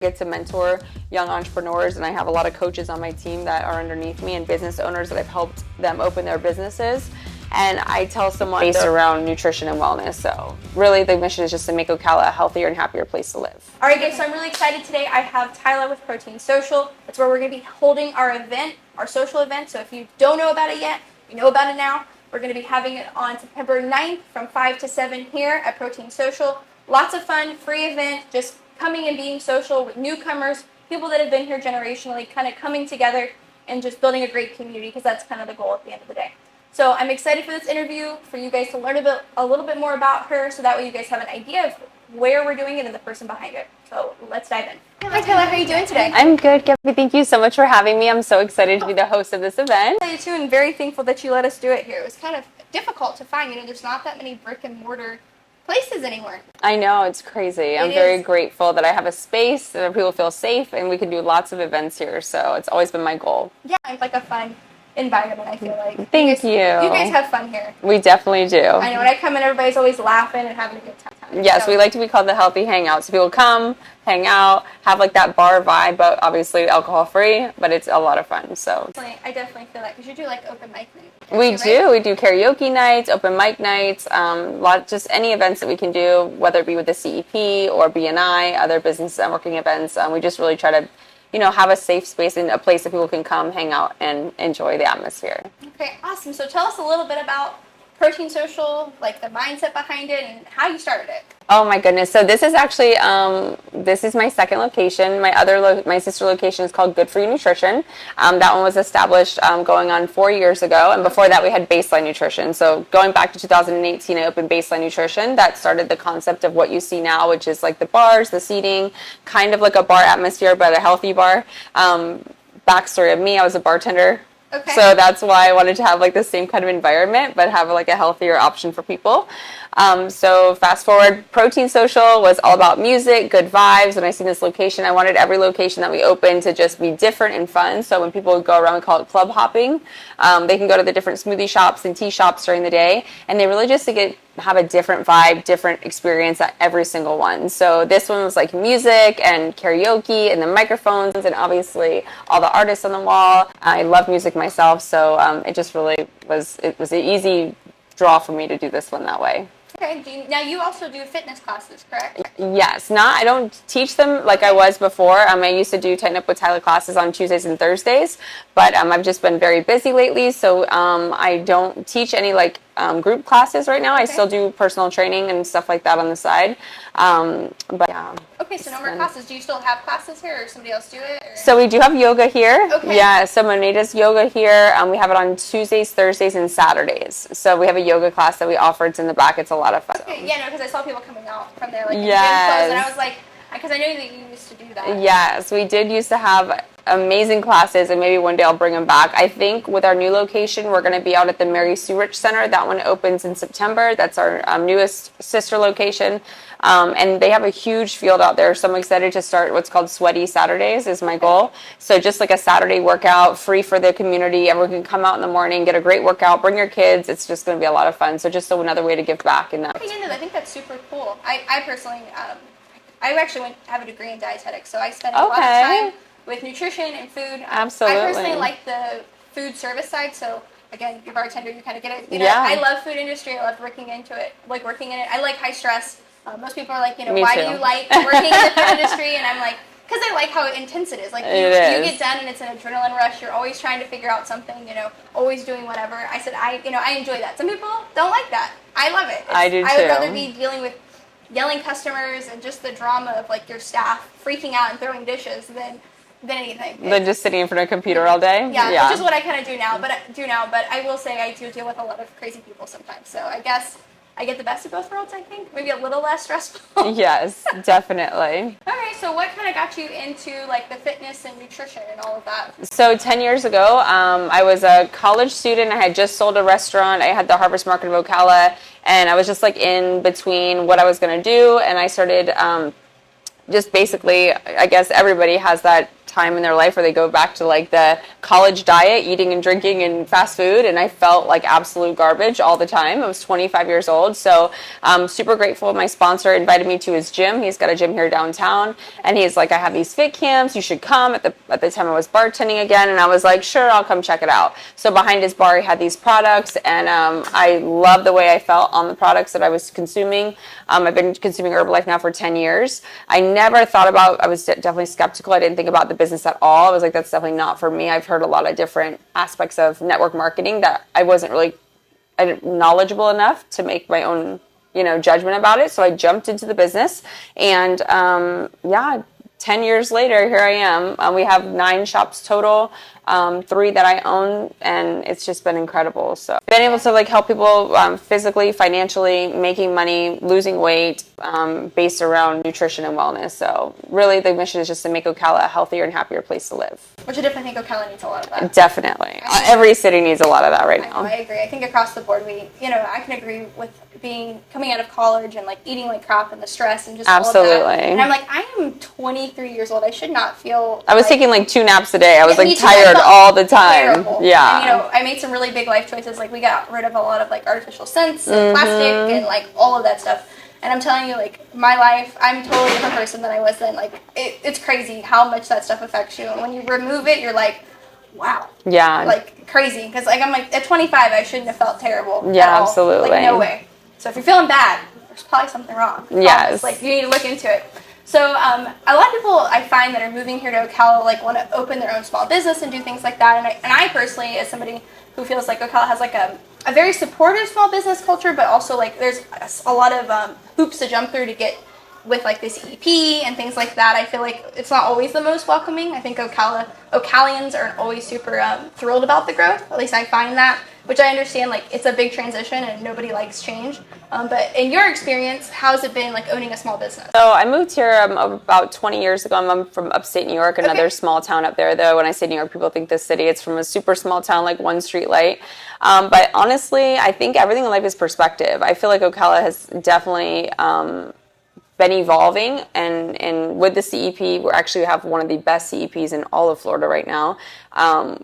Get to mentor young entrepreneurs, and I have a lot of coaches on my team that are underneath me and business owners that I've helped them open their businesses. And I tell someone based around nutrition and wellness. So really the mission is just to make Ocala a healthier and happier place to live. All right, guys, so I'm really excited today. I have Tyla with Protein Social. That's where we're going to be holding our event, our social event. So if you don't know about it yet, you know about it now. We're going to be having it on September 9th from 5 to 7 here at Protein Social. Lots of fun, free event, just coming and being social with newcomers, people that have been here generationally, kind of coming together and just building a great community, because that's kind of the goal at the end of the day. So I'm excited for this interview, for you guys to learn a little bit more about her, so that way you guys have an idea of where we're doing it and the person behind it. So let's dive in. Hi Tyla, how are you doing today? I'm good, Gabby. Thank you so much for having me. I'm so excited to be the host of this event. I'm excited too, and very thankful that you let us do it here. It was kind of difficult to find. There's not that many brick and mortar places anymore. I know, it's crazy. I'm very grateful that I have a space that people feel safe and we can do lots of events here. So it's always been my goal. Yeah, it's like a fun environment, I feel like. Thank you. You guys have fun here. We definitely do. I know, when I come in, everybody's always laughing and having a good time. Yes, we like to be called the healthy hangout. So people come, hang out, have like that bar vibe, but obviously alcohol free, but it's a lot of fun. So I definitely feel that, because you do like open mic night. We do. We do karaoke nights, open mic nights, just any events that we can do, whether it be with the CEP or BNI, other business networking events. We just really try to, have a safe space and a place that people can come, hang out, and enjoy the atmosphere. Okay, awesome. So tell us a little bit about Protein Social, like the mindset behind it and how you started it. Oh my goodness. So this is actually, this is my second location. My sister location is called Good For You Nutrition. That one was established going on 4 years ago. And before that we had Baseline Nutrition. So going back to 2018, I opened Baseline Nutrition. That started the concept of what you see now, which is like the bars, the seating, kind of like a bar atmosphere, but a healthy bar. Backstory of me, I was a bartender. Okay. So that's why I wanted to have like the same kind of environment, but have like a healthier option for people. So fast forward, Protein Social was all about music, good vibes. When I seen this location, I wanted every location that we opened to just be different and fun. So when people go around, we call it club hopping. They can go to the different smoothie shops and tea shops during the day, and they really just have a different vibe, different experience at every single one. So this one was like music and karaoke and the microphones and obviously all the artists on the wall. I love music myself, so it just really was an easy draw for me to do this one that way. Okay, now you also do fitness classes, correct? Yes, I don't teach them like I was before. I used to do Tighten Up with Tyla classes on Tuesdays and Thursdays, but I've just been very busy lately, so I don't teach any group classes right now. Okay. I still do personal training and stuff like that on the side, but yeah. Okay, so no more classes. Do you still have classes here, or somebody else do it? Or? So we do have yoga here. Okay. Yeah, so Monet does yoga here. We have it on Tuesdays, Thursdays, and Saturdays. So we have a yoga class that we offer. It's in the back. It's a lot of fun. Okay, yeah, no, because I saw people coming out from there, in yes. gym clothes, and I was like, because I know that you used to do that. Yes, we did used to have amazing classes, and maybe one day I'll bring them back. I think with our new location, we're going to be out at the Mary Sue Rich Center. That one opens in September. That's our newest sister location. And they have a huge field out there, so I'm excited to start what's called Sweaty Saturdays is my goal. So just like a Saturday workout, free for the community. Everyone can come out in the morning, get a great workout, bring your kids. It's just going to be a lot of fun. So just another way to give back in that. Okay, I think that's super cool. I personally, I actually have a degree in dietetics, so I spend a lot of time with nutrition and food. Absolutely. I personally like the food service side, so again, you're a bartender, you kind of get it. Yeah. I love food industry. I love working in it. I like high stress. Most people are like, Me why too. do you like working in the food industry? And I'm like, because I like how intense it is. Like, you get done and it's an adrenaline rush. You're always trying to figure out something, always doing whatever. I said, I enjoy that. Some people don't like that. I love it. I do too. I would rather be dealing with yelling customers and just the drama of your staff freaking out and throwing dishes than anything. Than just sitting in front of a computer all day? Yeah, which is what I kind of do now. But I will say I do deal with a lot of crazy people sometimes. So I guess I get the best of both worlds, I think. Maybe a little less stressful. Yes, definitely. Okay, so what kind of got you into the fitness and nutrition and all of that? So 10 years ago, I was a college student. I had just sold a restaurant. I had the Harvest Market of Ocala, and I was just in between what I was going to do, and I started just basically, I guess everybody has that time in their life where they go back to like the college diet, eating and drinking and fast food, and I felt like absolute garbage all the time. I was 25 years old, so I'm super grateful. My sponsor invited me to his gym. He's got a gym here downtown, and he's like, I have these fit camps, you should come. At the time I was bartending again, and I was like, sure, I'll come check it out. So behind his bar he had these products, and I love the way I felt on the products that I was consuming. I've been consuming Herbalife now for 10 years. I never thought about, I was definitely skeptical. I didn't think about the business at all. I was like, that's definitely not for me. I've heard a lot of different aspects of network marketing that I wasn't really knowledgeable enough to make my own, judgment about it. So I jumped into the business, and 10 years later, here I am. We have 9 shops total, 3 that I own, and it's just been incredible. So been able to like help people physically, financially, making money, losing weight, based around nutrition and wellness. So really the mission is just to make Ocala a healthier and happier place to live. Which I definitely think Ocala needs a lot of that. Definitely. Every city needs a lot of that right now. I agree. I think across the board, I can agree with coming out of college and like eating like crap and the stress and just absolutely. All of that. And I'm like, I am 23 years old. I should not feel. I was taking like 2 naps a day. I was like me too. tired all the time. Terrible. Yeah. And, I made some really big life choices. Like we got rid of a lot of like artificial scents and plastic and like all of that stuff. And I'm telling you, like, my life, I'm a totally different person than I was then. Like, it's crazy how much that stuff affects you. And when you remove it, you're like, wow. Yeah. Like, crazy. Because, like, I'm like, at 25, I shouldn't have felt terrible. Yeah, absolutely. Like, no way. So if you're feeling bad, there's probably something wrong. Yes. Like, you need to look into it. So a lot of people I find that are moving here to Ocala, like, want to open their own small business and do things like that. And I personally, as somebody who feels like Ocala has, like, a very supportive small business culture, but also like there's a lot of hoops to jump through to get with like this EP and things like that. I feel like it's not always the most welcoming. I think Ocalians aren't always super thrilled about the growth. At least I find that, which I understand, like it's a big transition and nobody likes change. But in your experience, how's it been like owning a small business? So I moved here about 20 years ago. I'm from upstate New York, another small town up there though. When I say New York, people think this city. It's from a super small town, like one street light. But honestly, I think everything in life is perspective. I feel like Ocala has definitely been evolving, and with the CEP, we actually have one of the best CEPs in all of Florida right now.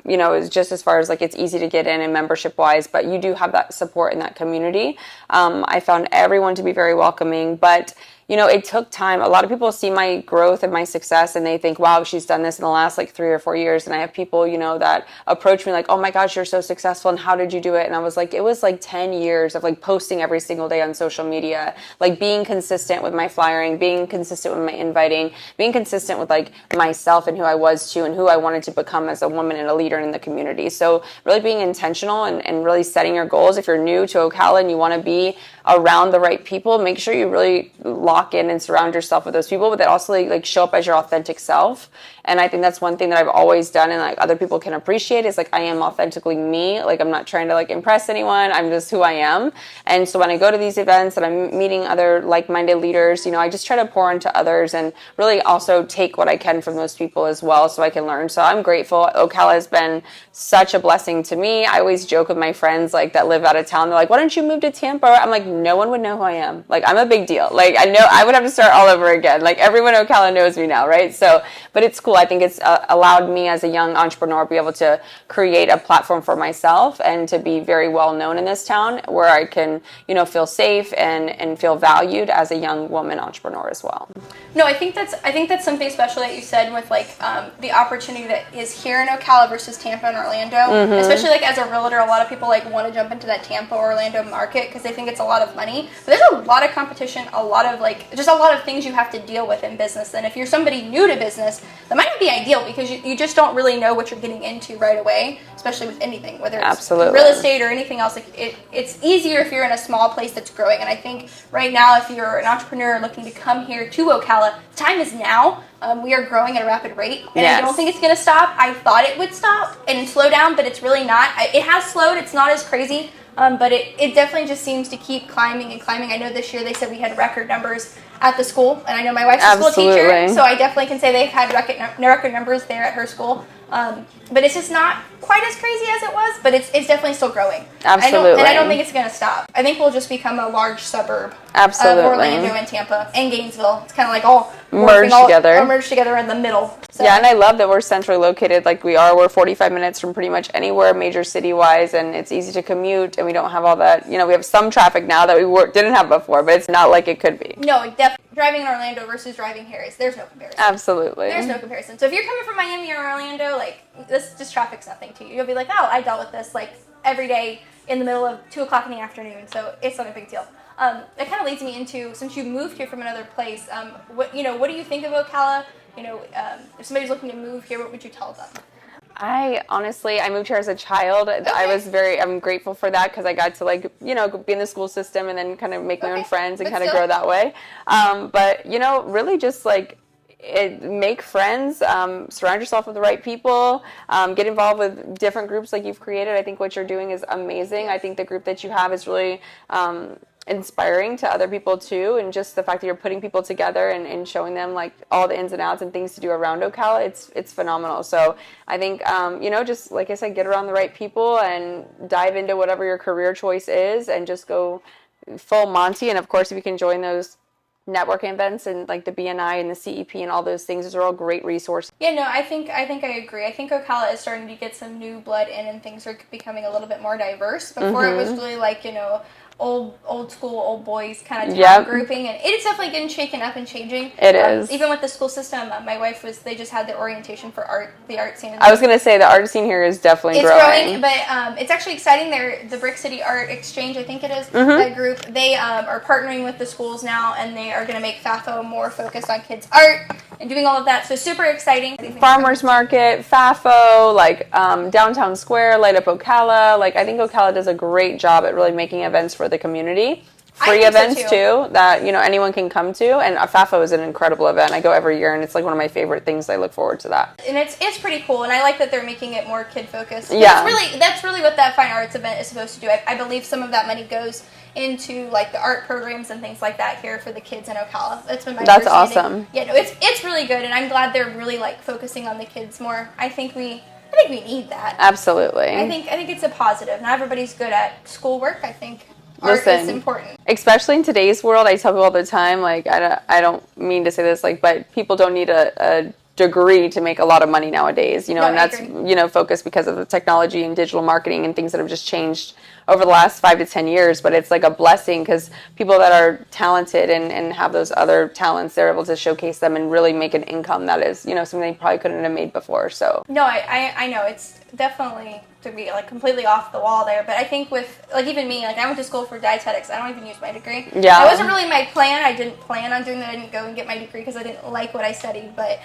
It's just as far as like it's easy to get in and membership wise, but you do have that support in that community. I found everyone to be very welcoming, but it took time. A lot of people see my growth and my success and they think, wow, she's done this in the last like 3 or 4 years. And I have people, that approach me like, oh my gosh, you're so successful. And how did you do it? And I was like, it was like 10 years of like posting every single day on social media, like being consistent with my flyering, being consistent with my inviting, being consistent with like myself and who I was too, and who I wanted to become as a woman and a leader in the community. So really being intentional and really setting your goals. If you're new to Ocala and you want to be around the right people, make sure you really lock in and surround yourself with those people, but that also like show up as your authentic self. And I think that's one thing that I've always done and like other people can appreciate is like I am authentically me. Like I'm not trying to like impress anyone. I'm just who I am. And so when I go to these events and I'm meeting other like-minded leaders, I just try to pour into others and really also take what I can from those people as well so I can learn. So I'm grateful. Ocala has been such a blessing to me. I always joke with my friends like that live out of town. They're like, why don't you move to Tampa? I'm like, no one would know who I am. Like I'm a big deal. Like I know I would have to start all over again. Like everyone in Ocala knows me now, right? So, but it's cool. I think it's allowed me as a young entrepreneur to be able to create a platform for myself and to be very well known in this town where I can, feel safe and feel valued as a young woman entrepreneur as well. No, I think that's something special that you said with like the opportunity that is here in Ocala versus Tampa and Orlando. Mm-hmm. Especially like as a realtor, a lot of people like want to jump into that Tampa Orlando market because they think it's a lot of money. But there's a lot of competition, a lot of things you have to deal with in business. And if you're somebody new to business, that might not be ideal because you just don't really know what you're getting into right away, especially with anything, whether it's real estate or anything else. Like it's easier if you're in a small place that's growing. And I think right now, if you're an entrepreneur looking to come here to Ocala, the time is now. We are growing at a rapid rate, and I don't think it's going to stop. I thought it would stop and slow down, but it's really not. It has slowed. It's not as crazy. But it definitely just seems to keep climbing and climbing. I know this year they said we had record numbers at the school, and I know my wife's a school teacher, Absolutely. so I definitely can say they've had record numbers there at her school. But it's just not quite as crazy as it was, but it's definitely still growing. Absolutely. I don't think it's going to stop. I think we'll just become a large suburb Absolutely. of Orlando and Tampa and Gainesville. It's kind of like all merged together in the middle. So. Yeah, and I love that we're centrally located like we are. We're 45 minutes from pretty much anywhere major city-wise, and it's easy to commute, and we don't have all that, we have some traffic now that we didn't have before, but it's not like it could be. No, definitely. Driving in Orlando versus driving here there's no comparison. Absolutely. There's no comparison. So if you're coming from Miami or Orlando, like, this traffic's nothing to you. You'll be like, oh, I dealt with this, like, every day in the middle of 2 o'clock in the afternoon, so it's not a big deal. That kind of leads me into, since you moved here from another place, what do you think of Ocala? If somebody's looking to move here, what would you tell them? I moved here as a child. Okay. I'm grateful for that because I got to be in the school system and then kind of make my own friends and kind of grow that way. But really just make friends, surround yourself with the right people, get involved with different groups like you've created. I think what you're doing is amazing. I think the group that you have is really inspiring to other people too, and just the fact that you're putting people together and showing them like all the ins and outs and things to do around Ocala, it's phenomenal. So I think just like I said, get around the right people and dive into whatever your career choice is and just go full Monty. And of course, if you can join those networking events and like the BNI and the CEP and all those things, those are all great resources. Yeah, no, I think I agree. I think Ocala is starting to get some new blood in, and things are becoming a little bit more diverse. Before it was really like old school, old boys kind of town grouping, and it's definitely getting shaken up and changing. It is. Even with the school system, my wife they just had the orientation for the art scene. I was going to say the art scene here is definitely growing. But it's actually exciting. The Brick City Art Exchange, I think it is, that group, they are partnering with the schools now, and they are going to make FAFO more focused on kids' art and doing all of that. So super exciting. Farmers Market, FAFO, Downtown Square, Light Up Ocala. I think Ocala does a great job at really making events for the community. Free events too that anyone can come to, and FAFO is an incredible event. I go every year, and it's like one of my favorite things. I look forward to that. And it's pretty cool, and I like that they're making it more kid focused. Yeah, that's really what that fine arts event is supposed to do. I believe some of that money goes into like the art programs and things like that here for the kids in Ocala. That's been my That's awesome. Yeah, no, it's really good, and I'm glad they're really focusing on the kids more. I think we need that. Absolutely. I think it's a positive. Not everybody's good at schoolwork. I think art is important. Especially in today's world, I tell people all the time, I don't mean to say this, but people don't need a degree to make a lot of money nowadays, and that's, focused because of the technology and digital marketing and things that have just changed over the last 5 to 10 years. But it's a blessing because people that are talented and have those other talents, they're able to showcase them and really make an income that is, something they probably couldn't have made before. So no, I know it's definitely to be completely off the wall there, but I think with even me, I went to school for dietetics. I don't even use my degree. Yeah, that wasn't really my plan. I didn't plan on doing that. I didn't go and get my degree because I didn't like what I studied, but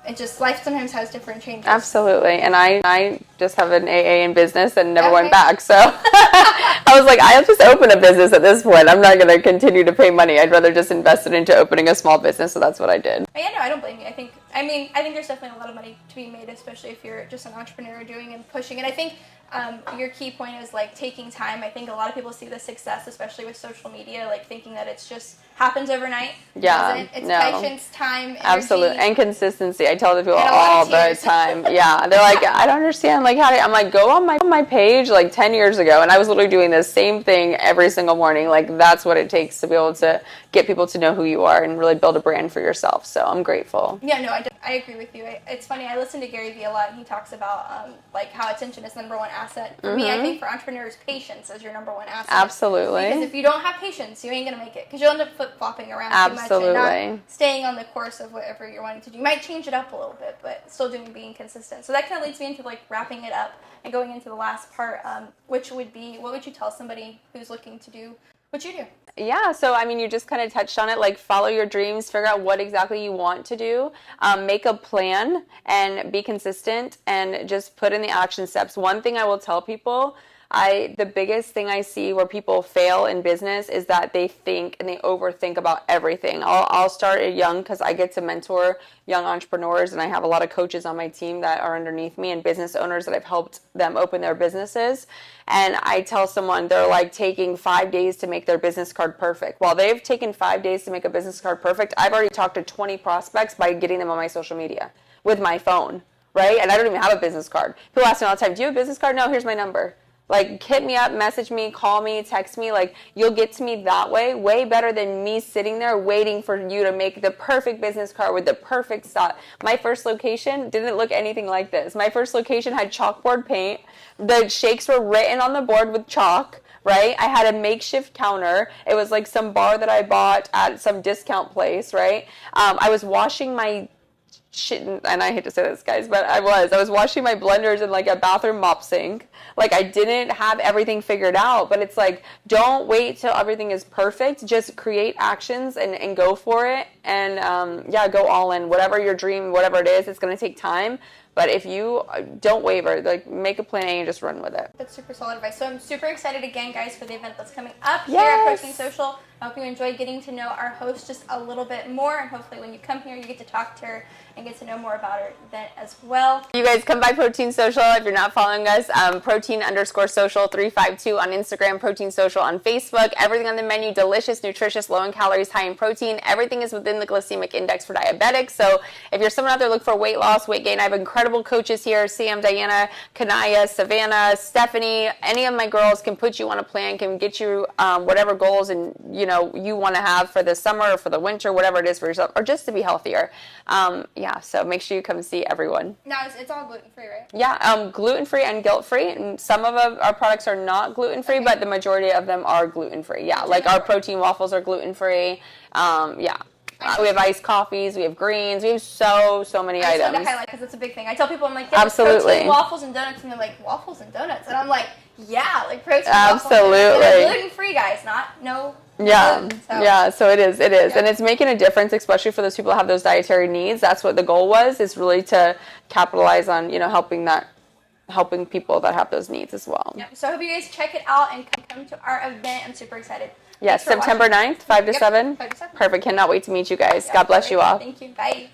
it just, life sometimes has different changes. Absolutely. And I just have an AA in business and never went back. So I was like, I'll just open a business at this point. I'm not going to continue to pay money. I'd rather just invest it into opening a small business. So that's what I did. Yeah, no, I don't blame you. I think there's definitely a lot of money to be made, especially if you're just an entrepreneur doing and pushing. And I think your key point is taking time. I think a lot of people see the success, especially with social media, thinking that it's just happens overnight. Yeah, it's patience, time, energy. Absolutely, and consistency. I tell the people all the time. Yeah, they're like, I don't understand. I'm like, go on my page 10 years ago, and I was literally doing the same thing every single morning. That's what it takes to be able to get people to know who you are and really build a brand for yourself. So I'm grateful. Yeah, no, I agree with you. It's funny. I listen to Gary Vee a lot, and he talks about how attention is the number one asset. For me, I think for entrepreneurs, patience is your number one asset. Absolutely. Because if you don't have patience, you ain't gonna make it. Because you'll end up flip-flopping around too much and not staying on the course of whatever you're wanting to do. You might change it up a little bit, but still being consistent. So that kind of leads me into wrapping it up and going into the last part, which would be, what would you tell somebody who's looking to do what you do? Yeah, so you just kind of touched on it, follow your dreams, figure out what exactly you want to do, make a plan and be consistent and just put in the action steps. One thing I will tell people, The biggest thing I see where people fail in business is that they think and they overthink about everything. I'll start it young because I get to mentor young entrepreneurs, and I have a lot of coaches on my team that are underneath me and business owners that I've helped them open their businesses. And I tell someone they're like taking 5 days to make their business card perfect. While they've taken 5 days to make a business card perfect, I've already talked to 20 prospects by getting them on my social media with my phone, right? And I don't even have a business card. People ask me all the time, do you have a business card? No, here's my number. Like, hit me up, message me, call me, text me. Like, you'll get to me that way better than me sitting there waiting for you to make the perfect business card with the perfect stuff. My first location didn't look anything like this. My first location had chalkboard paint. The shakes were written on the board with chalk, right? I had a makeshift counter. It was like some bar that I bought at some discount place, right? I was washing my shit, and I hate to say this, guys, but I was washing my blenders in like a bathroom mop sink. Like, I didn't have everything figured out, but it's like, don't wait till everything is perfect. Just create actions and go for it. And go all in. Whatever your dream, whatever it is, it's going to take time. But if you don't waver, like, make a plan A and just run with it. That's super solid advice. So I'm super excited again, guys, for the event that's coming up here at Protein Social. I hope you enjoy getting to know our host just a little bit more, and hopefully when you come here, you get to talk to her and get to know more about her event as well. You guys come by Protein Social if you're not following us. Protein_social 352 on Instagram, Protein Social on Facebook. Everything on the menu, delicious, nutritious, low in calories, high in protein. Everything is within the glycemic index for diabetics. So if you're someone out there looking for weight loss, weight gain, I have incredible coaches here. Sam, Diana, Kanaya, Savannah, Stephanie. Any of my girls can put you on a plan, can get you whatever goals and you want to have for the summer or for the winter, whatever it is for yourself, or just to be healthier. So make sure you come see everyone. Now, it's all gluten-free, right? Yeah, gluten-free and guilt-free. And some of our products are not gluten-free, but the majority of them are gluten-free. Yeah, like our protein waffles are gluten-free. We have iced coffees, we have greens, we have so many items. I just wanted to highlight because it's a big thing. I tell people, I'm like, absolutely, protein waffles and donuts, and they're like, waffles and donuts, and I'm like, yeah, like protein absolutely. Waffles and donuts. Gluten-free, guys, no. So it is, and it's making a difference, especially for those people that have those dietary needs. That's what the goal was, is really to capitalize on, helping people that have those needs as well. Yep. So I hope you guys check it out and come to our event. I'm super excited. Yes, September 9th, 5 to 7. 5 to 7. Perfect. Cannot wait to meet you guys. God bless you all. Thank you. Bye.